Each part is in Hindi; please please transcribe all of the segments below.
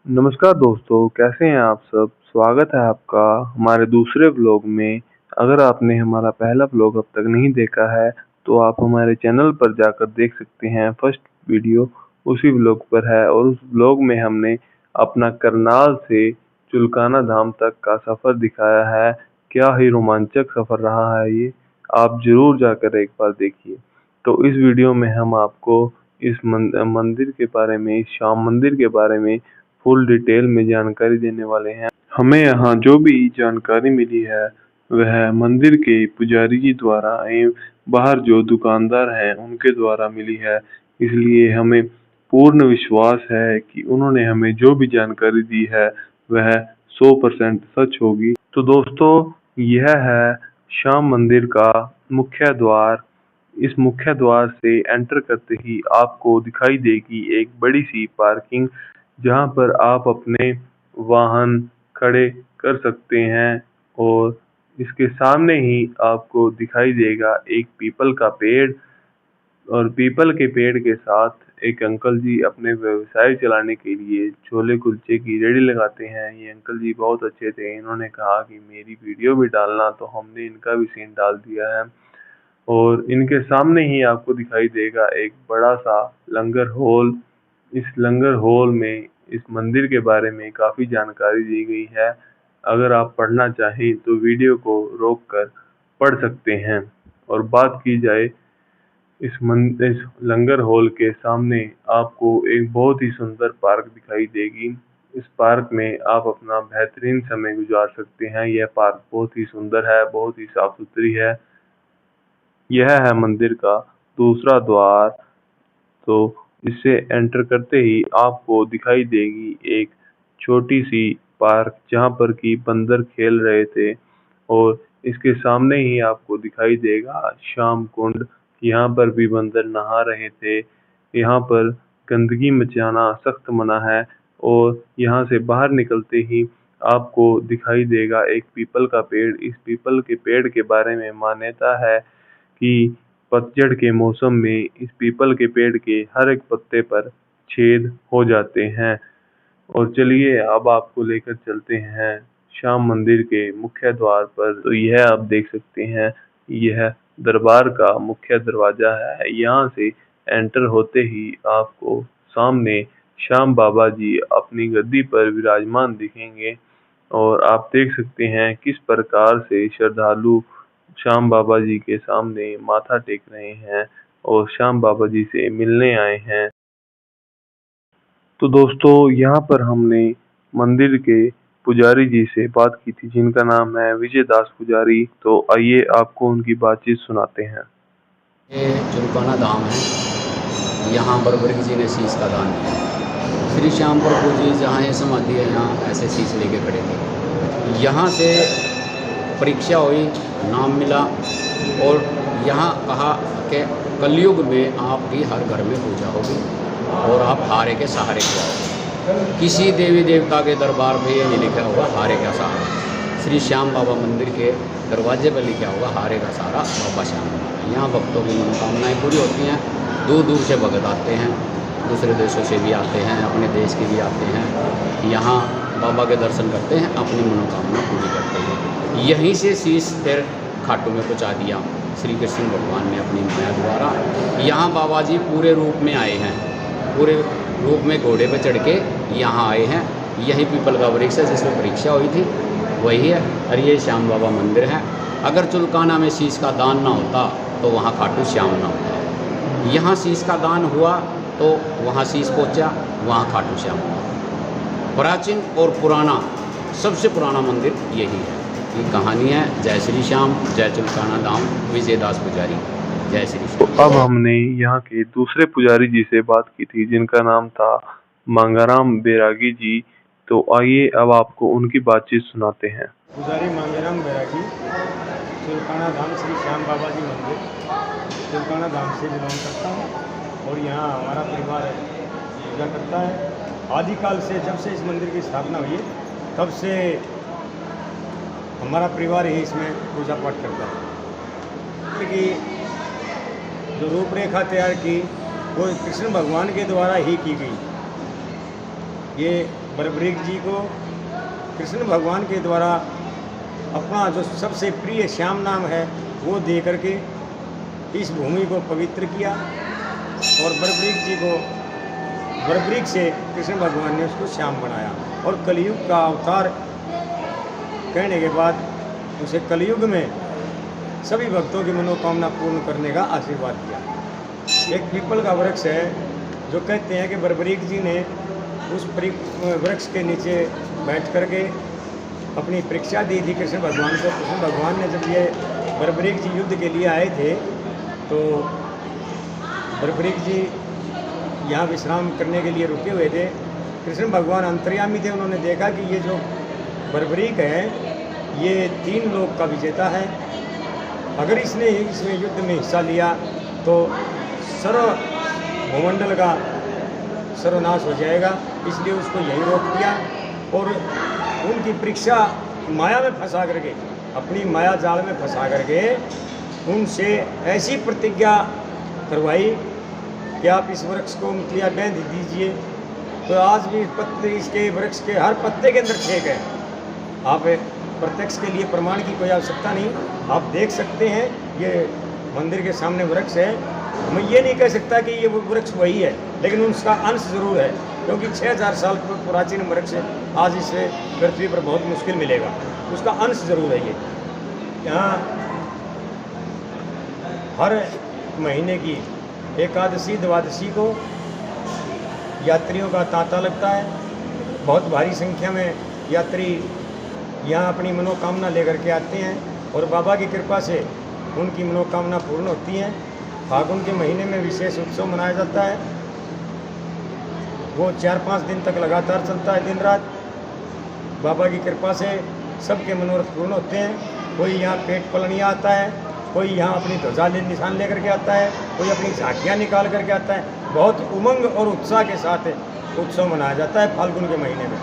नमस्कार दोस्तों, कैसे हैं आप सब? स्वागत है आपका हमारे दूसरे व्लॉग में। अगर आपने हमारा पहला व्लॉग अब तक नहीं देखा है, तो आप हमारे चैनल पर जाकर देख सकते हैं। फर्स्ट वीडियो उसी व्लॉग पर है और उस व्लॉग में हमने अपना करनाल से चुलकाना धाम तक का सफ़र दिखाया है। क्या ही रोमांचक सफ़र रहा है ये, आप ज़रूर जाकर एक बार देखिए। तो इस वीडियो में हम आपको इस मंदिर के बारे में, इस श्याम मंदिर के बारे में फुल डिटेल में जानकारी देने वाले हैं। हमें यहाँ जो भी जानकारी मिली है वह मंदिर के पुजारी जी द्वारा एवं बाहर जो दुकानदार हैं उनके द्वारा मिली है। इसलिए हमें पूर्ण विश्वास है कि उन्होंने हमें जो भी जानकारी दी है वह 100% सच होगी। तो दोस्तों, यह है श्याम मंदिर का मुख्य द्वार। इस मुख्य द्वार से एंटर करते ही आपको दिखाई देगी एक बड़ी सी पार्किंग, जहां पर आप अपने वाहन खड़े कर सकते हैं। और इसके सामने ही आपको दिखाई देगा एक पीपल का पेड़, और पीपल के पेड़ के साथ एक अंकल जी अपने व्यवसाय चलाने के लिए छोले कुलचे की रेहड़ी लगाते हैं। ये अंकल जी बहुत अच्छे थे, इन्होंने कहा कि मेरी वीडियो भी डालना, तो हमने इनका भी सीन डाल दिया है। और इनके सामने ही आपको दिखाई देगा एक बड़ा सा लंगर हॉल। इस लंगर हॉल में इस मंदिर के बारे में काफी जानकारी दी गई है। अगर आप पढ़ना चाहें तो वीडियो को रोक कर पढ़ सकते हैं। और बात की जाए इस लंगर हॉल के सामने आपको एक बहुत ही सुंदर पार्क दिखाई देगी। इस पार्क में आप अपना बेहतरीन समय गुजार सकते हैं। यह पार्क बहुत ही सुंदर है, बहुत ही साफ सुथरी है। यह है मंदिर का दूसरा द्वार। तो इससे एंटर करते ही आपको दिखाई देगी एक छोटी सी पार्क, जहाँ पर कि बंदर खेल रहे थे। और इसके सामने ही आपको दिखाई देगा श्याम कुंड, यहाँ पर भी बंदर नहा रहे थे। यहाँ पर गंदगी मचाना सख्त मना है। और यहाँ से बाहर निकलते ही आपको दिखाई देगा एक पीपल का पेड़। इस पीपल के पेड़ के बारे में मान्यता है कि पतझड़ के मौसम में इस पीपल के पेड़ के हर एक पत्ते पर छेद हो जाते हैं। और चलिए अब आपको लेकर चलते हैं श्याम मंदिर के मुख्य द्वार पर। तो यह आप देख सकते हैं, यह दरबार का मुख्य दरवाजा है। यहाँ से एंटर होते ही आपको सामने श्याम बाबा जी अपनी गद्दी पर विराजमान दिखेंगे। और आप देख सकते हैं किस प्रकार से श्रद्धालु श्याम बाबा जी के सामने माथा टेक रहे हैं और श्याम बाबा जी से मिलने आए हैं। तो दोस्तों, यहाँ पर हमने मंदिर के पुजारी जी से बात की थी, जिनका नाम है विजय दास पुजारी। तो आइए आपको उनकी बातचीत सुनाते हैं। ये चुलकाना धाम है। यहाँ बरबरी जी ने शीश का दान दिया। श्री श्याम प्रभु जी जहाँ ये समाधि है, यहाँ ऐसे शीश लेके खड़े थे। यहाँ से परीक्षा हुई, नाम मिला और यहाँ कहा कि कलयुग में आपकी हर घर में पूजा होगी और आप हारे के सहारे के आओगे। किसी देवी देवता के दरबार में ये नहीं लिखा होगा हारे का सहारा। श्री श्याम बाबा मंदिर के दरवाजे पर लिखा होगा हारे का सहारा बाबा श्याम बाबा। यहाँ भक्तों की मनोकामनाएं पूरी होती हैं। दूर दूर से भगत आते हैं, दूसरे देशों से भी आते हैं, अपने देश के भी आते हैं। यहाँ बाबा के दर्शन करते हैं, अपनी मनोकामना पूरी करते हैं। यहीं से शीश फिर खाटू में पहुँचा दिया श्री कृष्ण भगवान ने अपनी माया द्वारा। यहाँ बाबा जी पूरे रूप में आए हैं, पूरे रूप में घोड़े पर चढ़ के यहाँ आए हैं। यही पीपल का वृक्ष है जिसमें परीक्षा हुई थी, वही है। और ये श्याम बाबा मंदिर है। अगर चुलकाना में शीश का दान ना होता तो वहाँ खाटू श्याम ना होता। यहाँ शीश का दान हुआ तो वहाँ शीश पहुँचा, वहाँ खाटू श्याम हुआ। प्राचीन और पुराना, सबसे पुराना मंदिर यही है। ये कहानी है। जय श्री श्याम, जय चुलकाना धाम, विजय दास पुजारी। जय श्री श्याम। अब हमने यहाँ के दूसरे पुजारी जी से बात की थी, जिनका नाम था मांगाराम बैरागी जी। तो आइए अब आपको उनकी बातचीत सुनाते हैं। पुजारी मांगेराम बैरागी, चुलकाना धाम श्री श्याम बाबा जी मंदिर, चुलकाना धाम से बिलोंग करता हूँ और यहाँ हमारा परिवार पूजा करता है। आदिकाल से, जब से इस मंदिर की स्थापना हुई है, तब से हमारा परिवार ही इसमें पूजा पाठ करता है। कि जो रूपरेखा तैयार की वो कृष्ण भगवान के द्वारा ही की गई। ये बर्बरीक जी को कृष्ण भगवान के द्वारा अपना जो सबसे प्रिय श्याम नाम है वो दे करके इस भूमि को पवित्र किया और बर्बरीक जी को बर्बरीक से कृष्ण भगवान ने उसको श्याम बनाया और कलयुग का अवतार कहने के बाद उसे कलयुग में सभी भक्तों की मनोकामना पूर्ण करने का आशीर्वाद दिया। एक पीपल का वृक्ष है जो कहते हैं कि बर्बरीक जी ने उस वृक्ष के नीचे बैठ करके अपनी परीक्षा दी थी कृष्ण भगवान को। कृष्ण भगवान ने जब ये बर्बरीक जी युद्ध के लिए आए थे तो बर्बरीक जी यहाँ विश्राम करने के लिए रुके हुए थे। कृष्ण भगवान अंतर्यामी थे, उन्होंने देखा कि ये जो बर्बरीक है ये 3 लोक का विजेता है, अगर इसने इसमें युद्ध में हिस्सा लिया तो सर्व भूमंडल का सर्वनाश हो जाएगा, इसलिए उसको यही रोक दिया और उनकी परीक्षा माया में फंसा करके, अपनी माया जाल में फंसा करके उनसे ऐसी प्रतिज्ञा करवाई कि आप इस वृक्ष को मुठिया बांध दीजिए। तो आज भी पत्ते इसके वृक्ष के हर पत्ते के अंदर छेद है। आप प्रत्यक्ष के लिए प्रमाण की कोई आवश्यकता नहीं, आप देख सकते हैं ये मंदिर के सामने वृक्ष है। मैं ये नहीं कह सकता कि ये वो वृक्ष वही है, लेकिन उसका अंश ज़रूर है, क्योंकि 6000 साल प्राचीन वृक्ष आज इसे पृथ्वी पर बहुत मुश्किल मिलेगा, उसका अंश ज़रूर है ये। यहाँ हर महीने की एकादशी द्वादशी को यात्रियों का तांता लगता है। बहुत भारी संख्या में यात्री यहाँ अपनी मनोकामना लेकर के आते हैं और बाबा की कृपा से उनकी मनोकामना पूर्ण होती है। फागुन के महीने में विशेष उत्सव मनाया जाता है, वो 4-5 दिन तक लगातार चलता है, दिन रात। बाबा की कृपा से सबके मनोरथ पूर्ण होते हैं। कोई यहाँ पेट पलनिया आता है, कोई यहाँ अपनी ध्वजा निशान लेकर के आता है, कोई अपनी झांकियाँ निकाल करके आता है। बहुत उमंग और उत्साह के साथ उत्सव मनाया जाता है फाल्गुन के महीने में।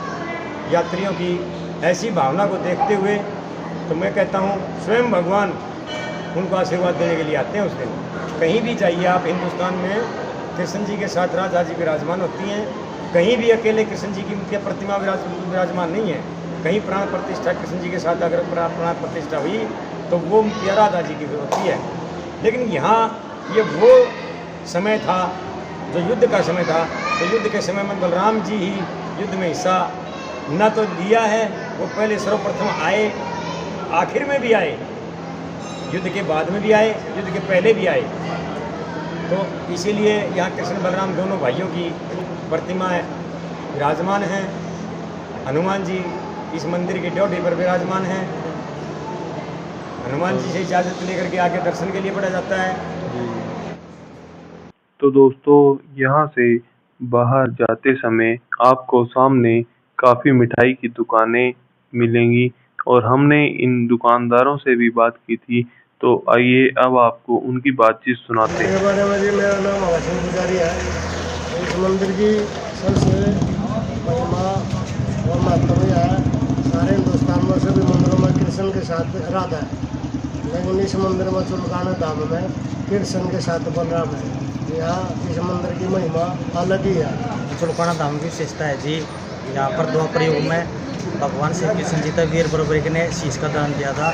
यात्रियों की ऐसी भावना को देखते हुए तो मैं कहता हूँ स्वयं भगवान उनको आशीर्वाद देने के लिए आते हैं उस दिन। कहीं भी जाइए आप हिंदुस्तान में, कृष्ण जी के साथ राधा जी विराजमान होती हैं। कहीं भी अकेले कृष्ण जी की प्रतिमा विराजमान नहीं है। कहीं प्राण प्रतिष्ठा कृष्ण जी के साथ अगर प्राण प्रतिष्ठा हुई तो वो राधा जी की होती है। लेकिन यहाँ ये वो समय था जो युद्ध का समय था, तो युद्ध के समय में बलराम जी ही युद्ध में हिस्सा न तो लिया है, वो पहले सर्वप्रथम आए, आखिर में भी आए, युद्ध के बाद में भी आए, युद्ध के पहले भी आए। तो इसीलिए यहाँ कृष्ण बलराम दोनों भाइयों की प्रतिमाएं विराजमान हैं। हनुमान जी इस मंदिर की ड्योढ़ी पर विराजमान हैं। हनुमान जी से इजाज़त लेकर के आगे दर्शन के लिए बढ़ा जाता है। तो दोस्तों, यहाँ से बाहर जाते समय आपको सामने काफ़ी मिठाई की दुकानें मिलेंगी और हमने इन दुकानदारों से भी बात की थी। तो आइए अब आपको उनकी बातचीत सुनाते हैं। बारे में जी, मेरा नाम हसन पुजारी है। इस मंदिर की सबसे महिमा और महत्व है, सारे हिंदुस्तान में सभी मंदिरों में कृष्ण के साथ राधा है, लेकिन इस मंदिर में चुलकाना धाम में कृष्ण के साथ बलराम है। यहाँ इस मंदिर की महिमा अलग ही है। चुलकाना धाम की विशेषता है जी, यहाँ पर द्वापर युग में भगवान श्री कृष्ण जी तक वीर बर्बरीक ने शीश का दान दिया था।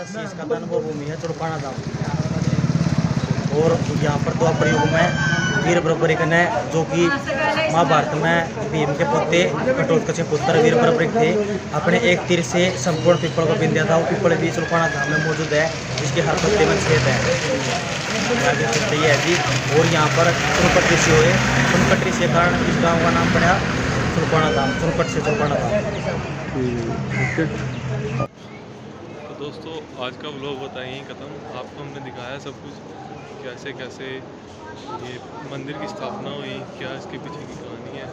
शीश का दान वो भूमि है चुलकाना धाम। और यहाँ पर द्वापर युग में वीर बर्बरीक ने, जो कि महाभारत में भीम के पोते घटोत्कच के पुत्र वीर बर्बरीक थे, अपने एक तीर से संपूर्ण पीपल को बीन दिया था। वो पीपल भी चुलकाना धाम में मौजूद है, जिसके हर पत्ते में छेद है। ये है जी। और यहाँ पर सुनपट्टी से हुए, सुनपट्टी से कारण इस गाँव का नाम पड़ा चुलकाना धाम, सुनपट से चुलकाना धाम। तो दोस्तों, आज का व्लॉग बताइए ही ख़त्म। आपको हमने दिखाया सब कुछ, कैसे कैसे ये मंदिर की स्थापना हुई, क्या इसके पीछे की कहानी है।